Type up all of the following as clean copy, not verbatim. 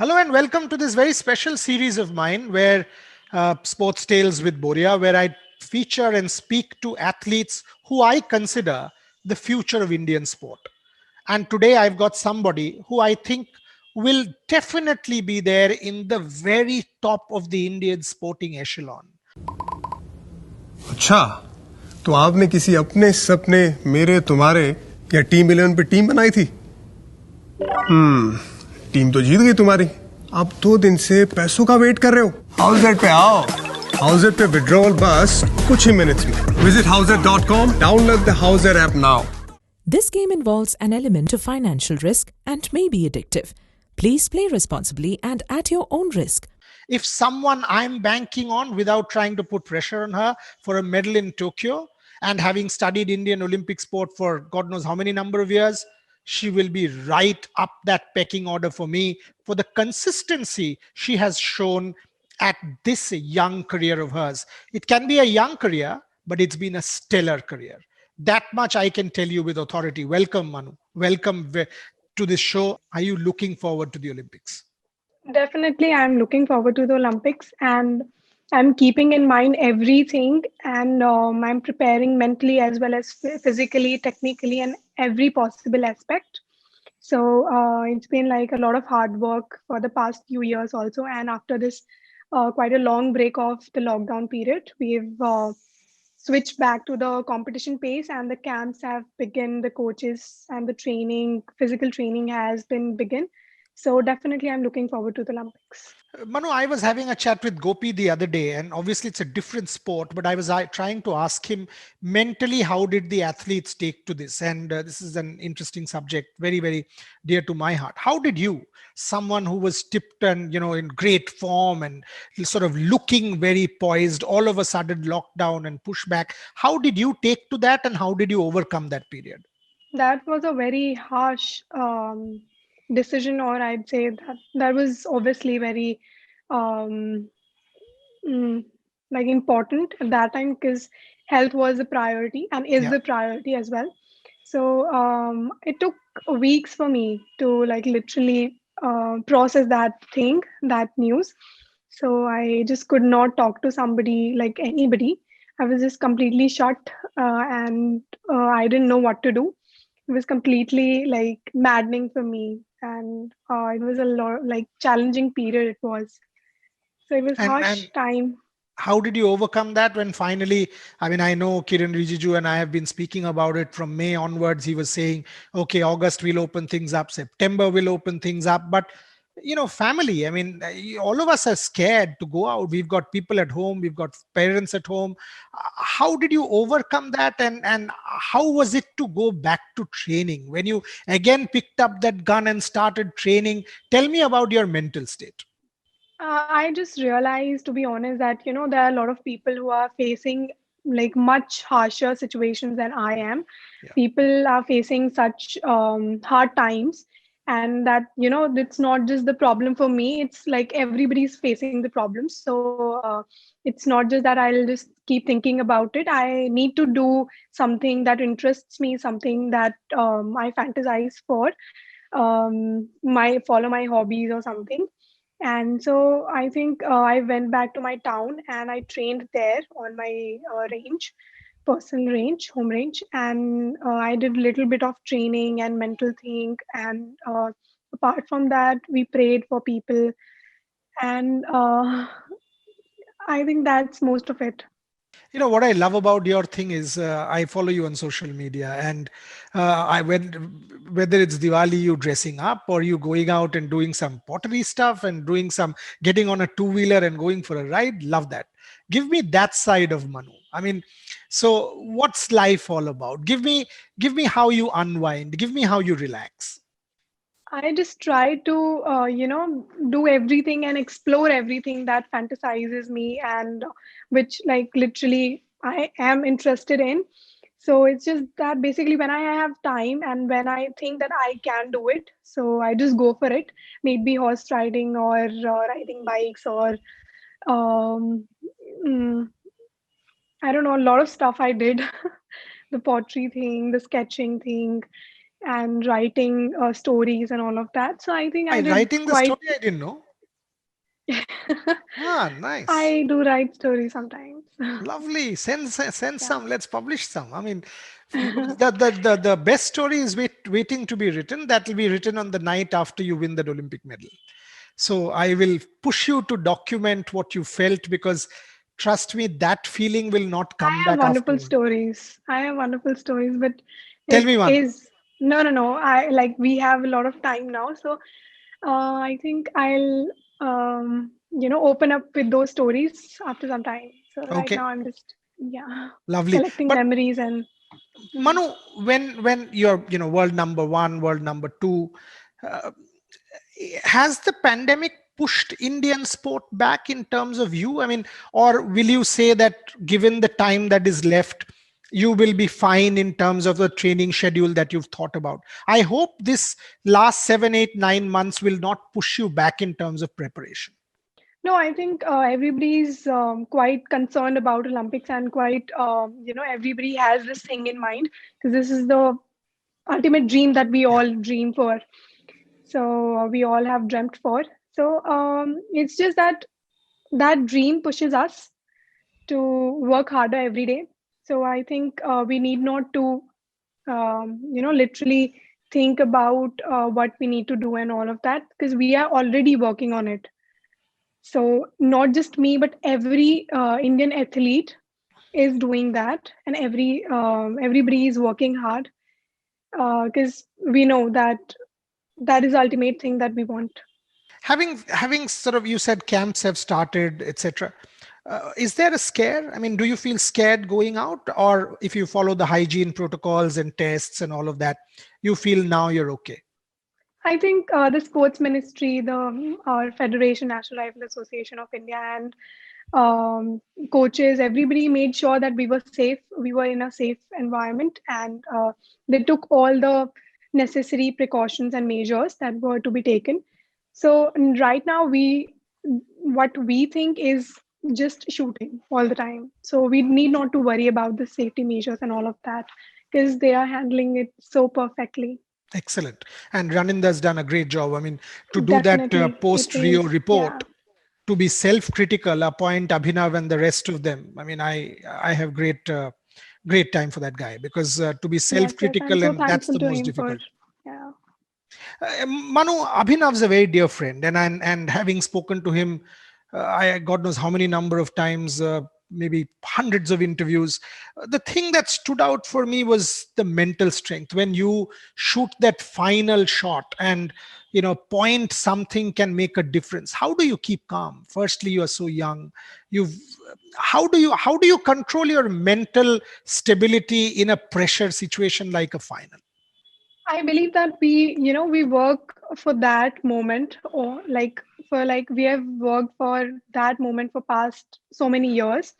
Hello and welcome to this very special series of mine where Sports Tales with Boria, where I feature and speak to athletes who I consider the future of Indian sport. And today I've got somebody who I think will definitely be there in the very top of the Indian sporting echelon. अच्छा, तो आपने किसी अपने सपने मेरे तुम्हारे या team 11 पे टीम बनाई थी? टीम तो जीत गई तुम्हारी। आप 2 दिन से पैसों का वेट कर रहे हो। हाउसएट पे आओ। हाउसएट पे विड्रॉवल बस कुछ ही मिनट्स में। Visit houseat.com, download the HouseAt app now. This game involves an element of financial risk and may be addictive. Please play responsibly and at your own risk. If someone I'm banking on without trying to put pressure on her for a medal in Tokyo and having studied Indian Olympic sport for God knows how many number of years, she will be right up that pecking order for me for the consistency she has shown at this young career of hers. It can be a young career, but it's been a stellar career. That much I can tell you with authority. Welcome, Manu. Welcome to this show. Are you looking forward to the Olympics? Definitely, I'm looking forward to the Olympics and I'm keeping in mind everything and I'm preparing mentally as well as physically, technically, and every possible aspect. So it's been like a lot of hard work for the past few years also. And after this quite a long break of the lockdown period, we've switched back to the competition pace and the camps have begun, the coaches and the training, physical training has been begun. So definitely I'm looking forward to the Olympics. Manu, I was having a chat with Gopi the other day, and obviously it's a different sport, but I was trying to ask him mentally how did the athletes take to this? And this is an interesting subject, very, very dear to my heart. How did you, someone who was tipped and in great form and sort of looking very poised, all of a sudden lockdown and pushback, how did you take to that, and how did you overcome that period? That was a very harsh decision, or I'd say that was obviously very um, mm, like important at that time because health was a priority and is Yeah. the priority as well. So it took weeks for me to like literally process that thing, that news. So I just could not talk to somebody like anybody. I was just completely shut and I didn't know what to do. It was completely like maddening for me, and it was a lot like challenging period. It was so it was And harsh time. how did you overcome that when finally, I mean, I know Kiran Rijiju and I have been speaking about it from May onwards. He was saying, okay, August will open things up, September will open things up, but family, I mean, all of us are scared to go out. We've got people at home, we've got parents at home. How did you overcome that, and how was it to go back to training when you again picked up that gun and started training? Tell me about your mental state. I just realized, to be honest, that there are a lot of people who are facing like much harsher situations than I am. Yeah. People are facing such hard times, and that it's not just the problem for me. It's like everybody's facing the problems. So it's not just that I'll just keep thinking about it. I need to do something that interests me, something that I fantasize for, my follow my hobbies or something. And so I think I went back to my town and I trained there on my range, personal range, home range, and I did a little bit of training and mental thing. And apart from that, we prayed for people, and I think that's most of it. What I love about your thing is I follow you on social media, and I whether it's Diwali, you dressing up, or you going out and doing some pottery stuff and doing some getting on a two-wheeler and going for a ride. Love that. Give me that side of Manu. I mean, so what's life all about? Give me how you unwind. Give me how you relax. I just try to, do everything and explore everything that fantasizes me and which, like, literally I am interested in. So it's just that basically when I have time and when I think that I can do it, so I just go for it. Maybe horse riding or riding bikes or um, mm, I don't know, a lot of stuff I did. The pottery thing, the sketching thing, and writing stories and all of that. So I think I did Writing the quite. story, I didn't know. Ah, nice. I do write stories sometimes. Lovely. Send Yeah. some. Let's publish some. I mean, the best story is waiting to be written. That will be written on the night after you win that Olympic medal. So I will push you to document what you felt, because trust me, that feeling will not I come have back wonderful after. stories. I have wonderful stories, but Tell it me one. is no. I like we have a lot of time now, so I think I'll open up with those stories after some time. So right Okay, now I'm just lovely. collecting But memories and mm. Manu, when you're world number one, world number two, uh, has the pandemic pushed Indian sport back in terms of you? I mean, or will you say that given the time that is left, you will be fine in terms of the training schedule that you've thought about? I hope this last 7, 8, 9 months will not push you back in terms of preparation. No, I think everybody's quite concerned about Olympics and quite everybody has this thing in mind because this is the ultimate dream that we Yeah. all dream for. So we all have dreamt for. So it's just that that dream pushes us to work harder every day. So I think we need not to, literally think about what we need to do and all of that because we are already working on it. So not just me, but every Indian athlete is doing that, and everybody is working hard because we know that that is the ultimate thing that we want. Having sort of, you said camps have started, etc. Is there a scare? I mean, do you feel scared going out, or if you follow the hygiene protocols and tests and all of that, you feel now you're okay? I think the sports ministry, the our Federation, National Rifle Association of India, and coaches, everybody made sure that we were safe. We were in a safe environment, and they took all the necessary precautions and measures that were to be taken. So right now, what we think is just shooting all the time. So we need not to worry about the safety measures and all of that because they are handling it so perfectly. Excellent. And Raninda's done a great job. I mean, to do that Definitely, it post Rio is. report, Yeah, to be self-critical, appoint Abhinav and the rest of them. I mean, I have great time for that guy, because to be yes. I'm self-critical, so and that's thankful the to most him for, difficult. yeah. Manu, Abhinav's a very dear friend, and having spoken to him, I God knows how many number of times, maybe hundreds of interviews. The thing that stood out for me was the mental strength. When you shoot that final shot, and point something can make a difference. How do you keep calm? Firstly, you are so young. You've how do you control your mental stability in a pressure situation like a final? I believe that we work for that moment, or like we have worked for that moment for past so many years.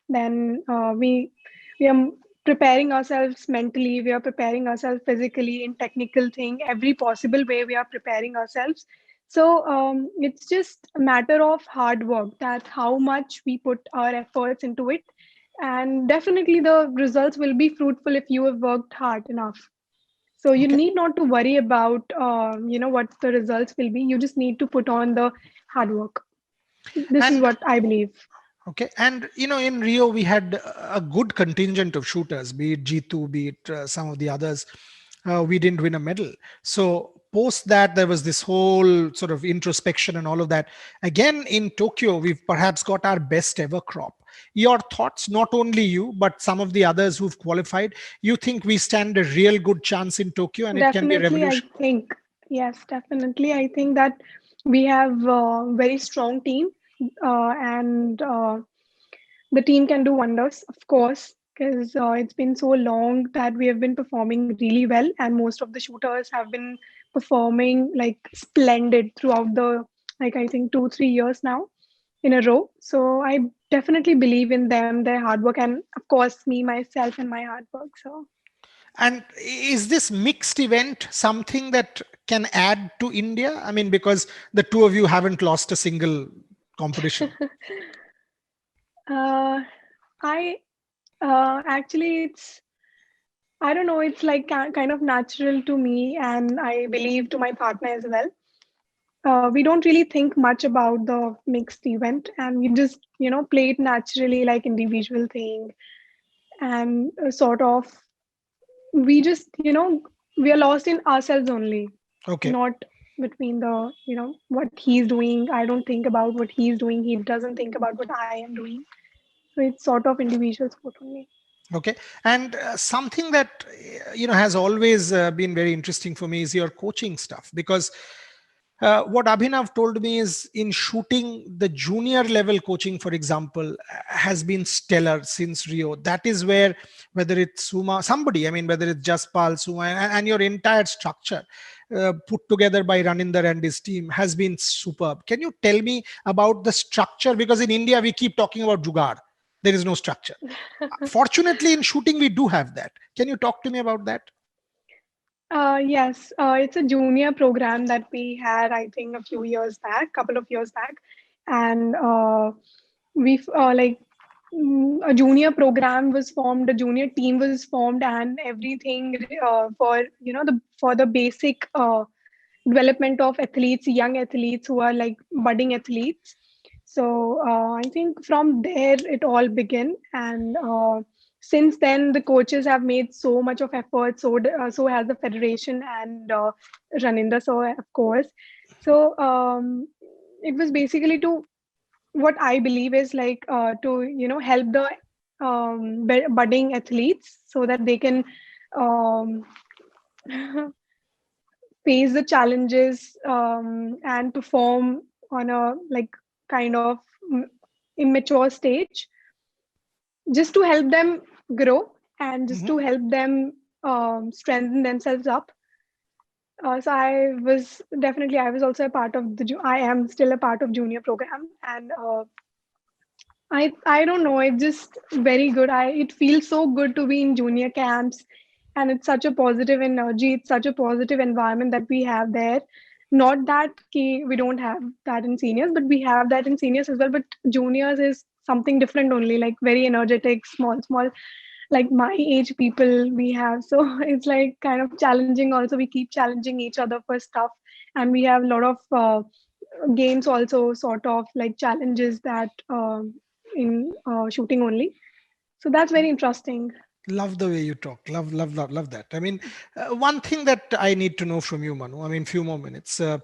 Then we are preparing ourselves mentally, we are preparing ourselves physically in technical thing, every possible way we are preparing ourselves. So it's just a matter of hard work, that how much we put our efforts into it, and definitely the results will be fruitful if you have worked hard enough. So you Okay. need not to worry about what the results will be. You just need to put on the hard work. This is And what I believe. okay, and in Rio we had a good contingent of shooters, be it G2, be it some of the others. We didn't win a medal. So post that, there was this whole sort of introspection and all of that. Again in Tokyo, we've perhaps got our best ever crop. Your thoughts, not only you, but some of the others who've qualified. You think we stand a real good chance in Tokyo, and it can be a Definitely, I revolution? think, yes, definitely. I think that we have a very strong team, and the team can do wonders, of course, because it's been so long that we have been performing really well, and most of the shooters have been performing like splendid throughout the, like, I think 2 3 years now in a row. So I definitely believe in them, their hard work, and of course me myself and my hard work. So And is this mixed event something that can add to India? I mean, because the two of you haven't lost a single competition. uh, I actually, it's I don't know, it's like kind of natural to me, and I believe to my partner as well. We don't really think much about the mixed event, and we just, play it naturally like individual thing. And sort of, we just, we are lost in ourselves only, Okay. not between the, what he's doing. I don't think about what he's doing. He doesn't think about what I am doing. So it's sort of individual sport only. Okay. And something that has always been very interesting for me is your coaching stuff, because what Abhinav told me is in shooting, the junior level coaching, for example, has been stellar since Rio. That is where, whether it's Suma, somebody, I mean, whether it's Jaspal, Suma, and your entire structure put together by Raninder and his team has been superb. Can you tell me about the structure? Because in India, we keep talking about Jugaad. There is no structure. Fortunately, in shooting, we do have that. Can you talk to me about that? Yes, it's a junior program that we had, I think, a few years back, couple of years back, and we've a junior program was formed, a junior team was formed, and everything for the basic development of athletes, young athletes who are like budding athletes. So I think from there it all began, and since then the coaches have made so much of effort. So has the federation and Raninda, so of course. So it was basically to, what I believe is like, to help the budding athletes so that they can um, face the challenges and perform on a like kind of immature stage, just to help them grow and just Mhm. to help them strengthen themselves up. So I was also a part of I am still a part of junior program, and I don't know, it's just very good. It feels so good to be in junior camps, and it's such a positive energy. It's such a positive environment that we have there. Not that we don't have that in seniors, but we have that in seniors as well. But juniors is something different only, like very energetic, small, like my age people we have. So it's like kind of challenging. Also, we keep challenging each other for stuff, and we have a lot of games also, sort of like challenges that in shooting only. So that's very interesting. Love the way you talk. Love that. I mean, one thing that I need to know from you, Manu, I mean, few more minutes. Uh,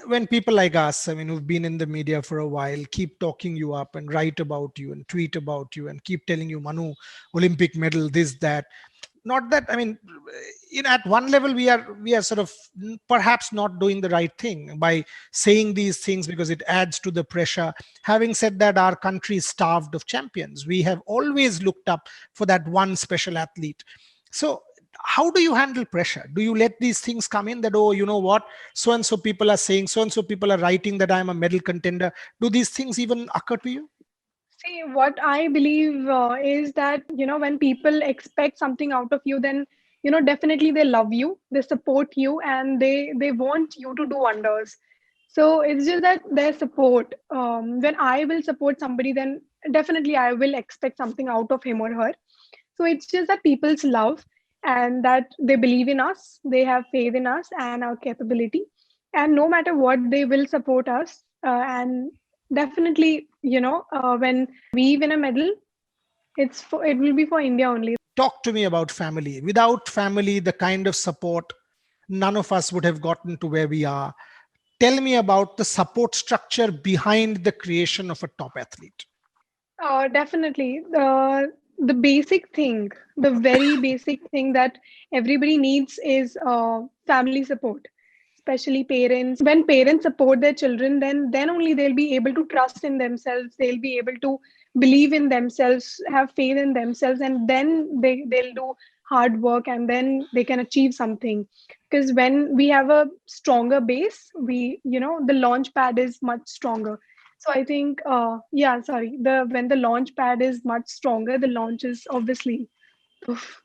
when people like us, I mean, who've been in the media for a while, keep talking you up and write about you and tweet about you and keep telling you, Manu, Olympic medal, this, that. Not that, I mean, at one level we are sort of perhaps not doing the right thing by saying these things, because it adds to the pressure. Having said that, our country is starved of champions. We have always looked up for that one special athlete. So how do you handle pressure? Do you let these things come in, that, oh, you know what, so and so people are saying, so and so people are writing that I'm a medal contender? Do these things even occur to you? See, what I believe is that, when people expect something out of you, then, definitely they love you, they support you, and they want you to do wonders. So it's just that their support. When I will support somebody, then definitely I will expect something out of him or her. So it's just that people's love, and that they believe in us, they have faith in us and our capability. And no matter what, they will support us. And definitely, when we win a medal, it will be for India only. Talk to me about family. Without family, the kind of support, none of us would have gotten to where we are. Tell me about the support structure behind the creation of a top athlete. Definitely. The basic thing, the very basic thing that everybody needs is family support, especially parents. When parents support their children, then only they'll be able to trust in themselves. They'll be able to believe in themselves, have faith in themselves, and then they'll do hard work, and then they can achieve something. Because when we have a stronger base, the launch pad is much stronger. So I think, yeah, sorry. The When the launch pad is much stronger, the launch is obviously oof,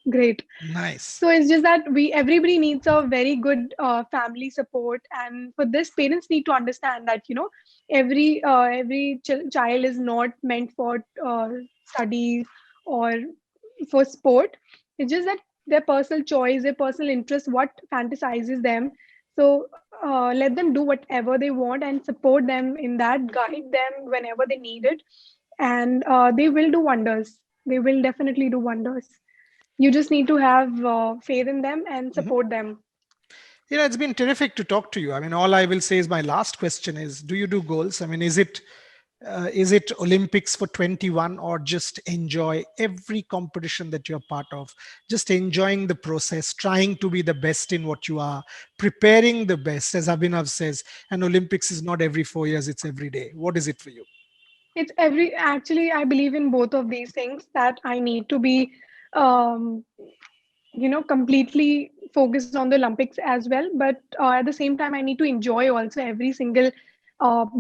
great. Nice. So it's just that everybody needs a very good family support, and for this, parents need to understand that every child is not meant for studies or for sport. It's just that their personal choice, their personal interest, what fantasizes them. So let them do whatever they want and support them in that, guide them whenever they need it. And they will do wonders. They will definitely do wonders. You just need to have faith in them and Mhm. support them. It's been terrific to talk to you. I mean, all I will say is my last question is, do you do goals? I mean, is it Olympics for 21, or just enjoy every competition that you're part of, just enjoying the process, trying to be the best in what you are, preparing the best, as Abhinav says, and Olympics is not every 4 years, it's every day. What is it for you? It's actually, I believe in both of these things, that I need to be, um, completely focused on the Olympics as well. But at the same time, I need to enjoy also every single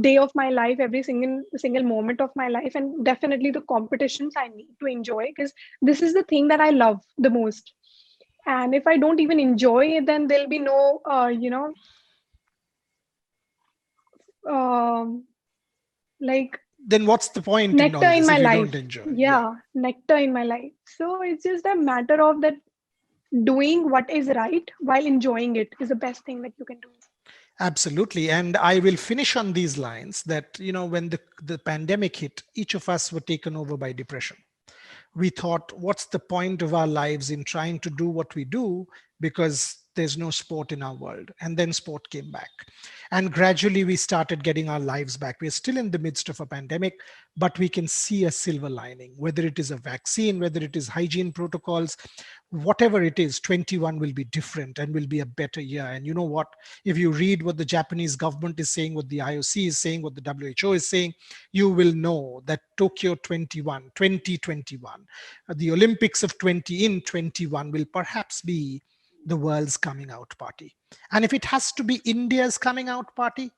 day of my life, every single moment of my life, and definitely the competitions I need to enjoy, because this is the thing that I love the most. And if I don't even enjoy it, then there'll be no, um, like Then what's the point in nectar all in this my if you don't life. enjoy? Yeah. Yeah, nectar in my life. So it's just a matter of that doing what is right while enjoying it is the best thing that you can do. Absolutely. And I will finish on these lines that, when the pandemic hit, each of us were taken over by depression. We thought, what's the point of our lives in trying to do what we do, because there's no sport in our world? And then sport came back. And gradually we started getting our lives back. We're still in the midst of a pandemic, but we can see a silver lining, whether it is a vaccine, whether it is hygiene protocols, whatever it is. 21 will be different and will be a better year. And you know what? If you read what the Japanese government is saying, what the IOC is saying, what the WHO is saying, you will know that Tokyo 2021, the Olympics of 21 will perhaps be the world's coming out party. And if it has to be India's coming out party,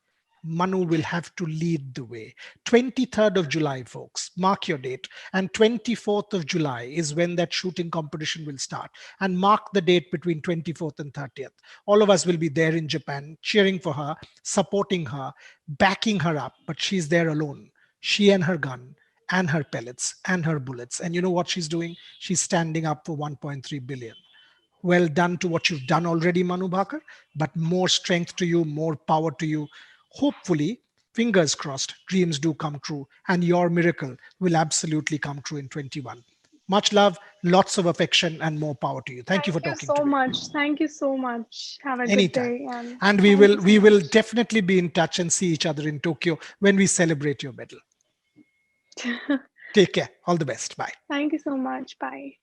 Manu will have to lead the way. 23rd of July, folks, mark your date. And 24th of July is when that shooting competition will start. And mark the date between 24th and 30th. All of us will be there in Japan, cheering for her, supporting her, backing her up. But she's there alone. She and her gun and her pellets and her bullets. And you know what she's doing? She's standing up for 1.3 billion. Well done to what you've done already, Manu Bhakar, but more strength to you, more power to you. Hopefully, fingers crossed, dreams do come true, and your miracle will absolutely come true in 21. Much love, lots of affection, and more power to you. Thank you for Thank you talking to so me. much. Thank you so much. Have a good Anytime. day, and And we thank will you so we will much. definitely be in touch and see each other in Tokyo when we celebrate your medal. Take care. All the best. Bye. Thank you so much. Bye.